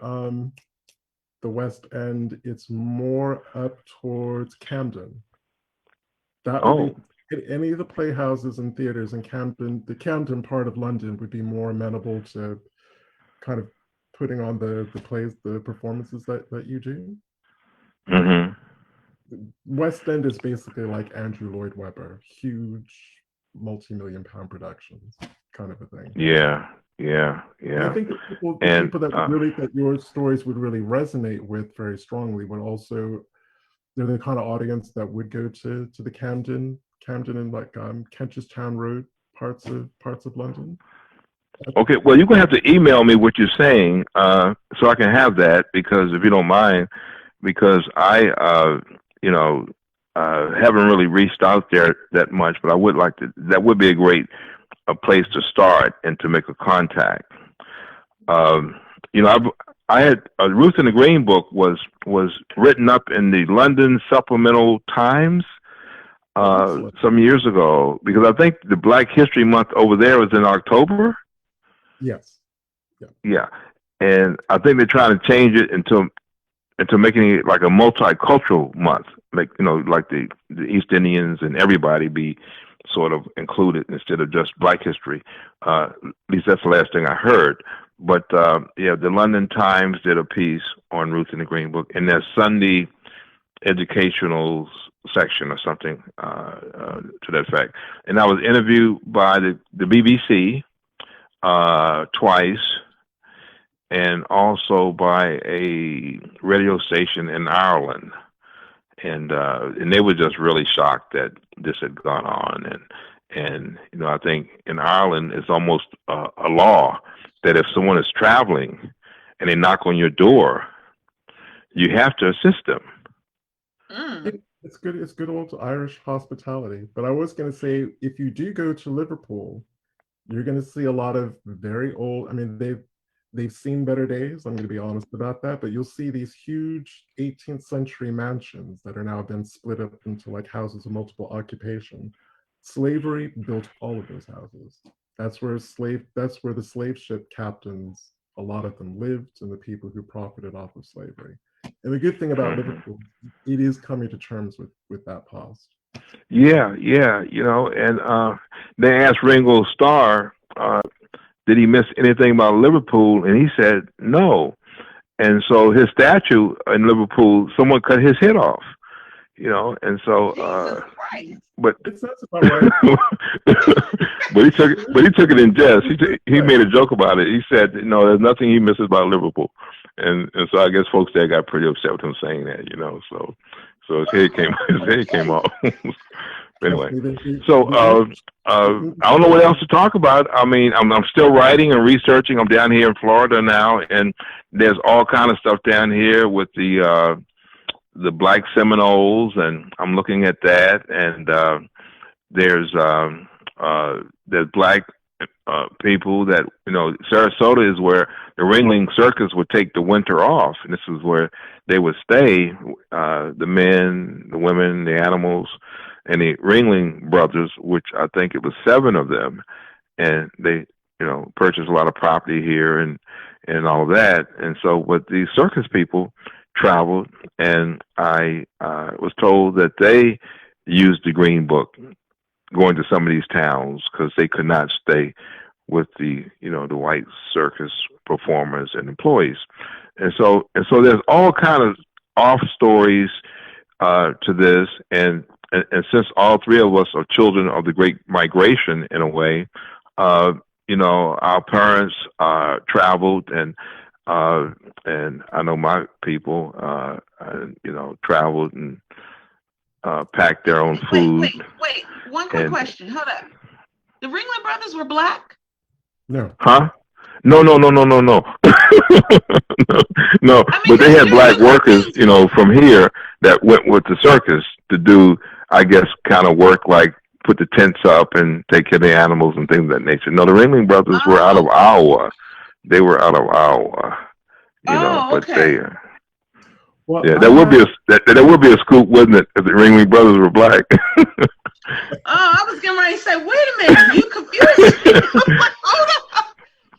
the West End. It's more up towards Camden. That would be Oh, any of the playhouses and theaters in Camden. The Camden part of London would be more amenable to kind of putting on the plays, the performances that you do. hmm West End is basically like Andrew Lloyd Webber, huge multi-million pound productions, kind of a thing. yeah, yeah, And I yeah. think the And people that your stories would really resonate with very strongly would also, they're the kind of audience that would go to the Camden and like Kentish Town Road parts of London. okay, well, you're gonna have to email me what you're saying, so I can have that because if you don't mind, because I, haven't really reached out there that much, but I would like to. That would be a place to start and to make a contact. Um, I had Ruth in the Green Book was written up in the London Supplemental Times Excellent. some years ago because I think the Black History Month over there was in October. Yes. Yeah. Yeah, and I think they're trying to change it into making it like a multicultural month, like like the East Indians and everybody be sort of included instead of just Black history. At least that's the last thing I heard. But the London Times did a piece on Ruth in the Green Book in their Sunday educational section or something to that effect. And I was interviewed by the BBC twice, and also by a radio station in Ireland, and they were just really shocked that this had gone on, and I think in Ireland it's almost a law that if someone is traveling and they knock on your door, you have to assist them. It's good. It's good old Irish hospitality. But I was going to say, if you do go to Liverpool, you're going to see a lot of very old. I mean, they've seen better days. I'm going to be honest about that. But you'll see these huge 18th century mansions that are now been split up into like houses of multiple occupation. Slavery built all of those houses. That's where the slave ship captains, a lot of them lived, and the people who profited off of slavery. And the good thing about Mm-hmm. Liverpool, it is coming to terms with that past. Yeah, and they asked Ringo Starr, did he miss anything about Liverpool, and he said no. And so his statue in Liverpool, someone cut his head off, and so Jesus Christ. but It sounds about right. but he took it in jest. He made a joke about it. He said, there's nothing he misses about Liverpool, and so I guess folks there got pretty upset with him saying that, so his head came off. Anyway, so I don't know what else to talk about. I mean, I'm still writing and researching. I'm down here in Florida now, and there's all kind of stuff down here with the Black Seminoles, and I'm looking at that. And there's Black people that Sarasota is where the Ringling Circus would take the winter off, and this is where they would stay. The men, the women, the animals. And the Ringling brothers, which I think it was 7 of them, and they purchased a lot of property here and all of that. And so, but these circus people traveled, and I was told that they used the Green Book going to some of these towns because they could not stay with the white circus performers and employees. And so there's all kind of off stories to this, and since all three of us are children of the Great Migration in a way, our parents traveled, and I know my people, traveled and packed their own food. Wait. One quick question. Hold up. The Ringling Brothers were black? No. Huh? No. No. But they had black workers, from here that went with the circus to do, I guess, kind of work like put the tents up and take care of the animals and things of that nature. No, the Ringling Brothers were out of Iowa. They were out of Iowa, but okay. There would be a scoop, wouldn't it, if the Ringling Brothers were black? I was getting ready to say, wait a minute, you confused me. I'm like,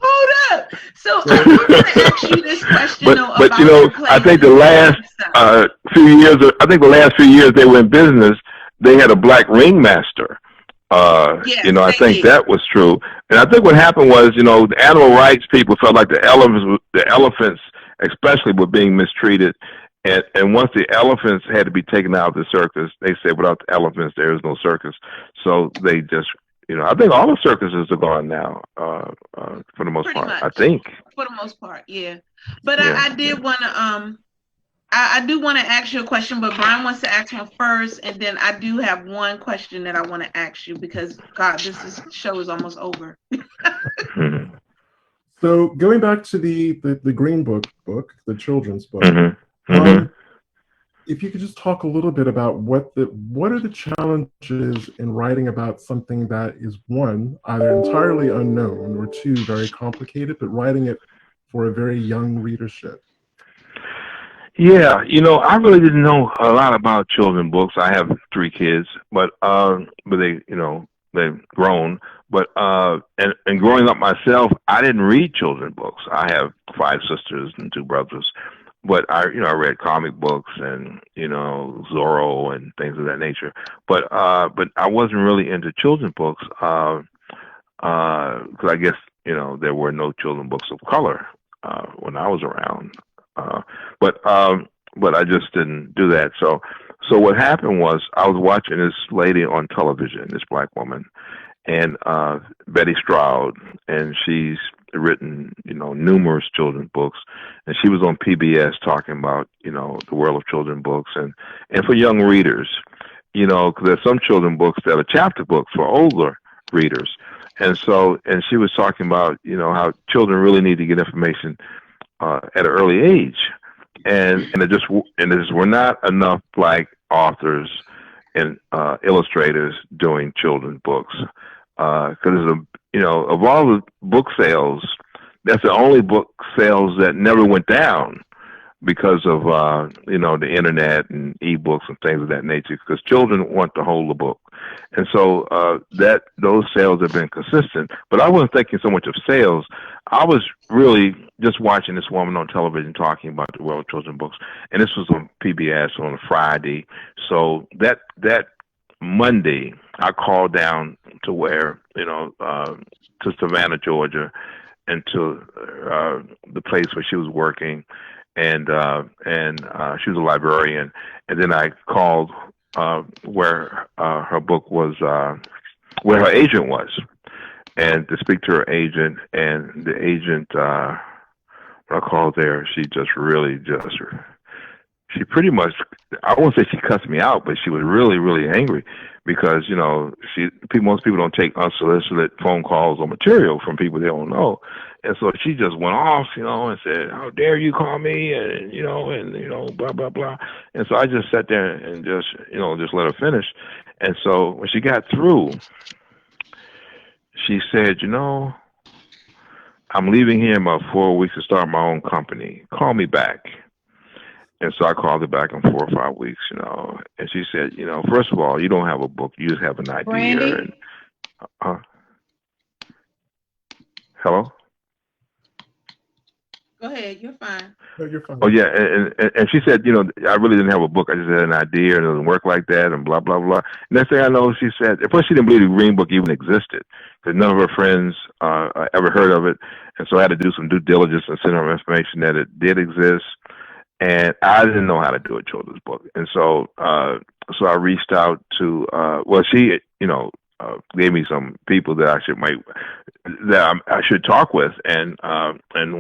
hold up. So I'm going to ask you this question, but I think the last few years they were in business, they had a black ringmaster. Yes, I think that was true. And I think what happened was, the animal rights people felt like the elephants especially were being mistreated. And once the elephants had to be taken out of the circus, they said, without the elephants, there is no circus. So they just, I think all the circuses are gone now, for the most Pretty part. much. I think. For the most part, yeah. But yeah. I did want to, I do want to ask you a question, but Brian wants to ask one first, and then I do have one question that I want to ask you because, God, this show is almost over. So going back to the Green Book, the children's book, if you could just talk a little bit about what are the challenges in writing about something that is, one, either entirely unknown, or two, very complicated, but writing it for a very young readership. Yeah, I really didn't know a lot about children's books. I have 3 kids, but they, they've grown. But and growing up myself, I didn't read children's books. I have 5 sisters and 2 brothers, but I read comic books and Zorro and things of that nature. But I wasn't really into children's books because I guess there were no children's books of color when I was around. But I just didn't do that. So what happened was I was watching this lady on television, this black woman, and Betty Stroud, and she's written numerous children's books, and she was on PBS talking about the world of children's books and for young readers, because there's some children's books that are chapter books for older readers, and she was talking about how children really need to get information at an early age, and there were not enough black authors and illustrators doing children's books, because of all the book sales, that's the only book sales that never went down because of the internet and ebooks and things of that nature, because children want to hold the book, and so those sales have been consistent. But I wasn't thinking so much of sales. I was really just watching this woman on television talking about the world of children's books, and this was on PBS on a Friday. So that Monday, I called down to to Savannah, Georgia, and to the place where she was working, and she was a librarian. And then I called where her book was, where her agent was, and to speak to her agent. And the agent, when I called there, she pretty much, I won't say she cussed me out, but she was really, really angry because, most people don't take unsolicited phone calls or material from people they don't know. And so she just went off, and said, "How dare you call me?" And, blah, blah, blah. And so I just sat there and just let her finish. And so when she got through, she said, "I'm leaving here in about 4 weeks to start my own company. Call me back." And so I called her back in 4 or 5 weeks, and she said, first of all, you don't have a book, you just have an idea. Brandy? And, Hello? Go ahead, you're fine. No, you're fine. Oh, yeah. And she said, I really didn't have a book. I just had an idea and it doesn't work like that and blah, blah, blah. Next thing I know, she said, at first she didn't believe the Green Book even existed because none of her friends ever heard of it. And so I had to do some due diligence and send her information that it did exist. And I didn't know how to do a children's book. And so I reached out to, she, gave me some people that I should talk with. And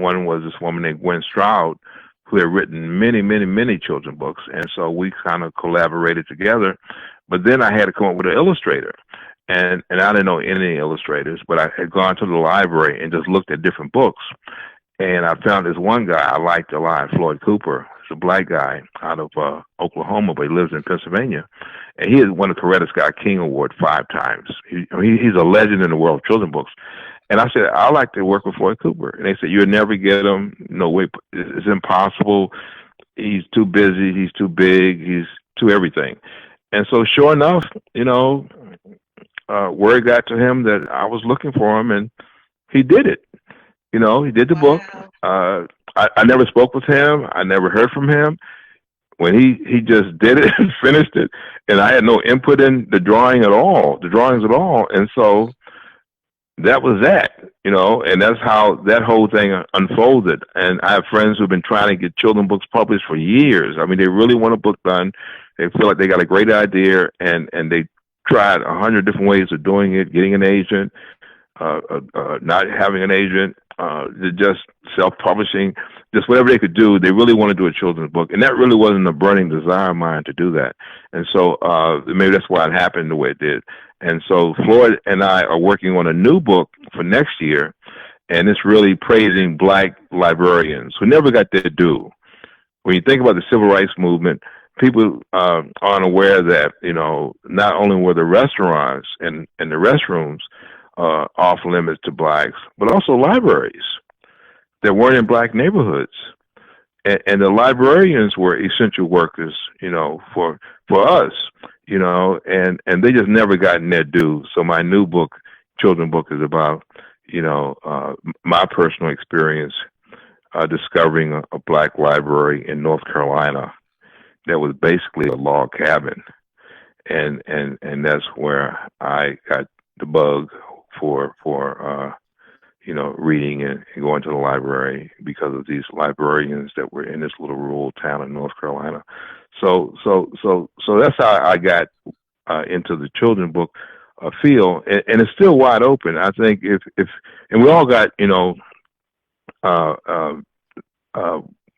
one was this woman named Gwen Stroud, who had written many, many, many children's books. And so we kind of collaborated together. But then I had to come up with an illustrator. And I didn't know any illustrators, but I had gone to the library and just looked at different books. And I found this one guy I liked a lot, Floyd Cooper. He's a black guy out of Oklahoma, but he lives in Pennsylvania. And he has won the Coretta Scott King Award 5 times. He's a legend in the world of children's books. And I said, I'd like to work with Floyd Cooper. And they said, you'll never get him. No way. It's impossible. He's too busy. He's too big. He's too everything. And so sure enough, word got to him that I was looking for him, and he did it. He did the book. I never spoke with him. I never heard from him. When he just did it and finished it, and I had no input in the drawings at all. And so that was that, and that's how that whole thing unfolded. And I have friends who've been trying to get children's books published for years. I mean, they really want a book done. They feel like they got a great idea, and they tried 100 different ways of doing it, getting an agent, not having an agent, just self-publishing, just whatever they could do. They really want to do a children's book, and that really wasn't a burning desire of mine to do that. And so maybe that's why it happened the way it did. And so Floyd and I are working on a new book for next year, and it's really praising Black librarians who never got their due. When you think about the civil rights movement, people aren't aware that, not only were the restaurants and the restrooms off limits to Blacks, but also libraries that weren't in Black neighborhoods. And the librarians were essential workers, for us, and they just never gotten their due. So my new book, children's book, is about, my personal experience discovering a Black library in North Carolina that was basically a log cabin. And that's where I got the bug for reading and going to the library because of these librarians that were in this little rural town in North Carolina. So that's how I got into the children's book field, and it's still wide open. I think if and we all got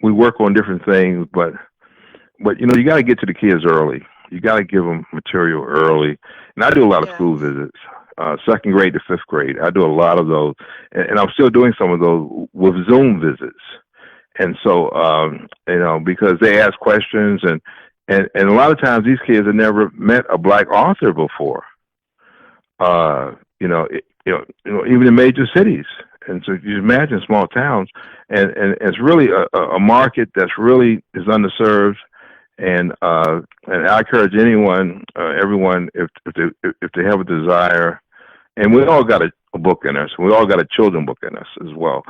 we work on different things, but you got to get to the kids early. You got to give them material early, and I do a lot of school visits. 2nd grade to 5th grade. I do a lot of those, and I'm still doing some of those with Zoom visits. And so, because they ask questions, and a lot of times these kids have never met a Black author before. Even in major cities. And so you imagine small towns, and it's really a market that's really is underserved. And I encourage everyone, if they have a desire. And we all got a book in us. We all got a children's book in us as well,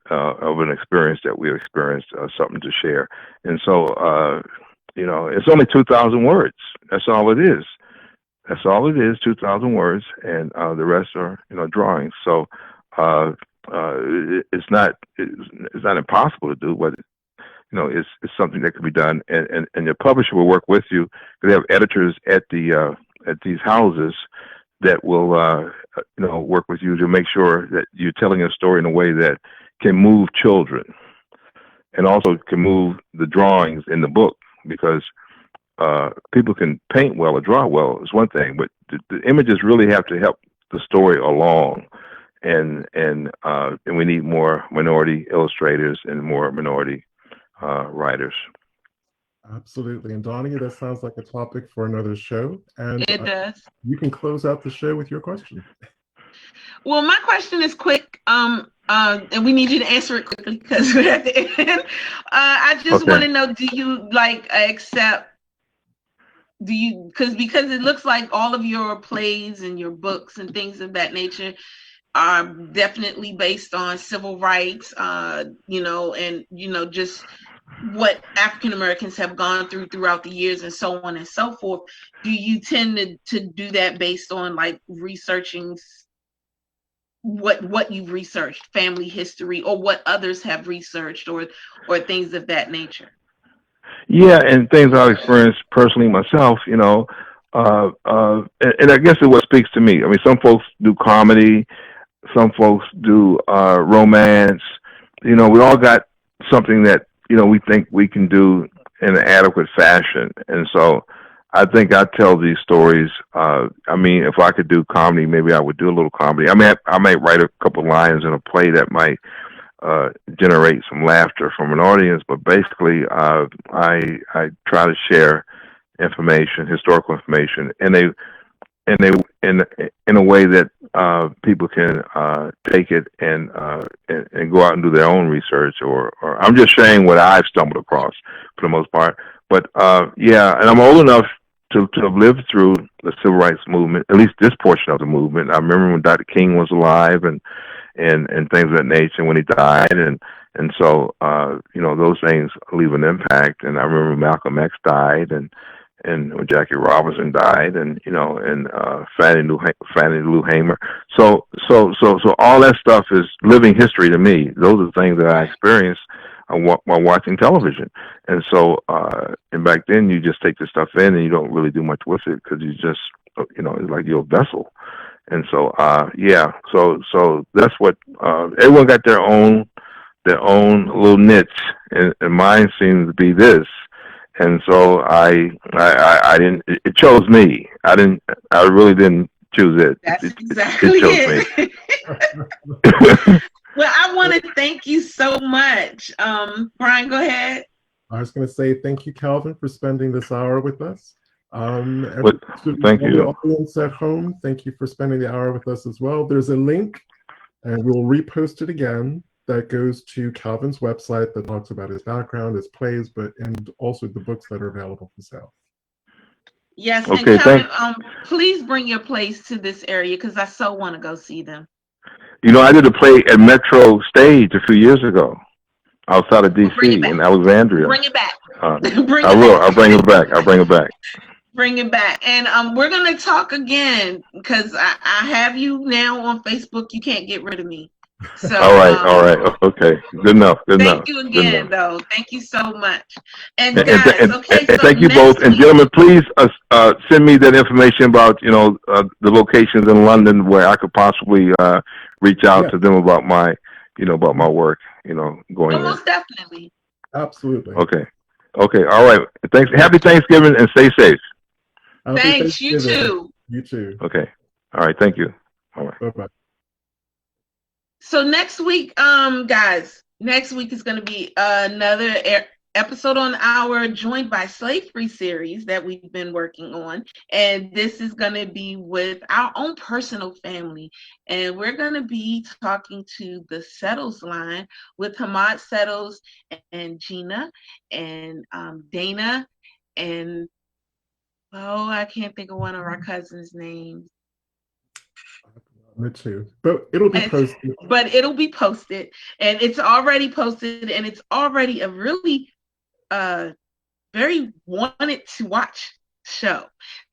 of an experience that we experienced, something to share. And so, it's only 2,000 words. That's all it is. 2,000 words, and the rest are, drawings. So it's not impossible to do, but it's something that can be done. And your publisher will work with you. They have editors at these houses that will work with you to make sure that you're telling a story in a way that can move children, and also can move the drawings in the book, because people can paint well or draw well is one thing, but the images really have to help the story along, and we need more minority illustrators and more minority writers. Absolutely. And Donnie, that sounds like a topic for another show. And it does. You can close out the show with your question. Well, my question is quick. And we need you to answer it quickly because we're at the end. I just want to know, do you because it looks like all of your plays and your books and things of that nature are definitely based on civil rights, you know, and, you know, just what African Americans have gone through throughout the years and so on and so forth. Do you tend to do that based on like researching what you've researched, family history, or what others have researched, or things of that nature? Yeah, and things I've experienced personally myself, you know, and I guess it what speaks to me. I mean, some folks do comedy, some folks do romance. You know, we all got something that, you know, we think we can do in an adequate fashion, and so I think I tell these stories. I mean, if I could do comedy, maybe I would do a little comedy. I mean, I might write a couple lines in a play that might generate some laughter from an audience, but basically, I try to share information, historical information, in a way that people can take it and go out and do their own research, or I'm just sharing what I've stumbled across for the most part. But yeah, and I'm old enough to have lived through the civil rights movement, at least this portion of the movement. I remember when Dr. King was alive, and things of that nature when he died, and so you know, those things leave an impact. And I remember Malcolm X died, and when Jackie Robinson died, and you know, and Fannie Lou Hamer. So all that stuff is living history to me. Those are things that I experienced while watching television. And so and back then you just take this stuff in and you don't really do much with it, because you just, you know, it's like you're a vessel. And so yeah, so that's what everyone got their own little niche, and mine seems to be this. And so I didn't, it chose me. I really didn't choose it. That's exactly it chose me. Well, I want to thank you so much. Brian, go ahead. I was going to say thank you, Calvin, for spending this hour with us. Thank you. The audience at home, thank you for spending the hour with us as well. There's a link, and we'll repost it again, that goes to Calvin's website that talks about his background, his plays, and also the books that are available for sale. Yes, okay, and Calvin, please bring your plays to this area, because I so want to go see them. You know, I did a play at Metro Stage a few years ago, outside of D.C. in Alexandria. Bring it back. I'll bring it back. Bring it back. And we're going to talk again, because I have you now on Facebook. You can't get rid of me. So all right. Okay. Good enough. Thank you again, though. Thank you so much. And guys, so thank you both. And gentlemen, please send me that information about, you know, the locations in London where I could possibly reach out to them about my, you know, about my work, you know, going there. Most definitely. Absolutely. Okay. All right. Thanks. Happy Thanksgiving, and stay safe. Thanks. You too. You too. Okay. All right. Thank you. All right. Bye-bye. So next week, guys, next week is going to be another episode on our Joined by Slavery series that we've been working on. And this is going to be with our own personal family. And we're going to be talking to the Settles line with Hamad Settles and Gina and Dana and, oh, I can't think of one of our cousins' names. Me too. But it'll be posted. And it's already posted, and it's already a really very wanted to watch show.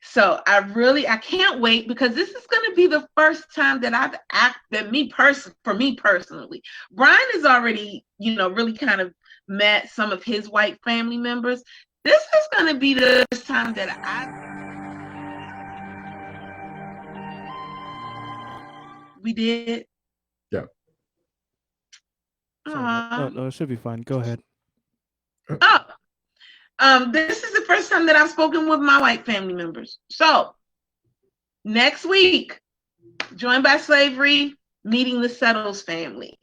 So I can't wait, because this is going to be the first time that I've acted for me personally. Brian has already, you know, really kind of met some of his white family members. This is going to be the first time that we did. Yeah. No, it should be fine. Go ahead. This is the first time that I've spoken with my white family members. So next week, Joined by Slavery, meeting the Settles family.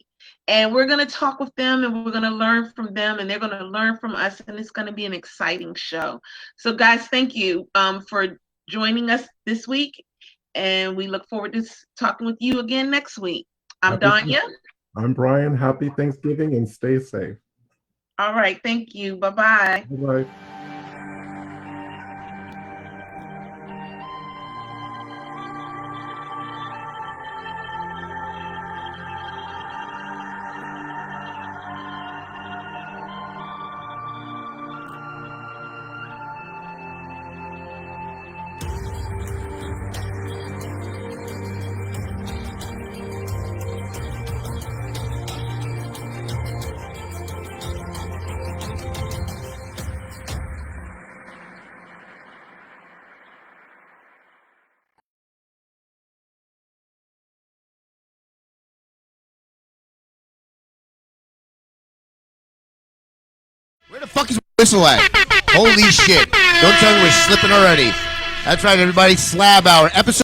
And we're going to talk with them, and we're going to learn from them, and they're going to learn from us, and it's going to be an exciting show. So guys, thank you for joining us this week. And we look forward to talking with you again next week. I'm Danya. I'm Brian. Happy Thanksgiving, and stay safe. All right. Thank you. Bye-bye. Bye-bye. fuck is whistle at? Holy shit. Don't tell me we're slipping already. That's right, everybody. Slab Hour. Episode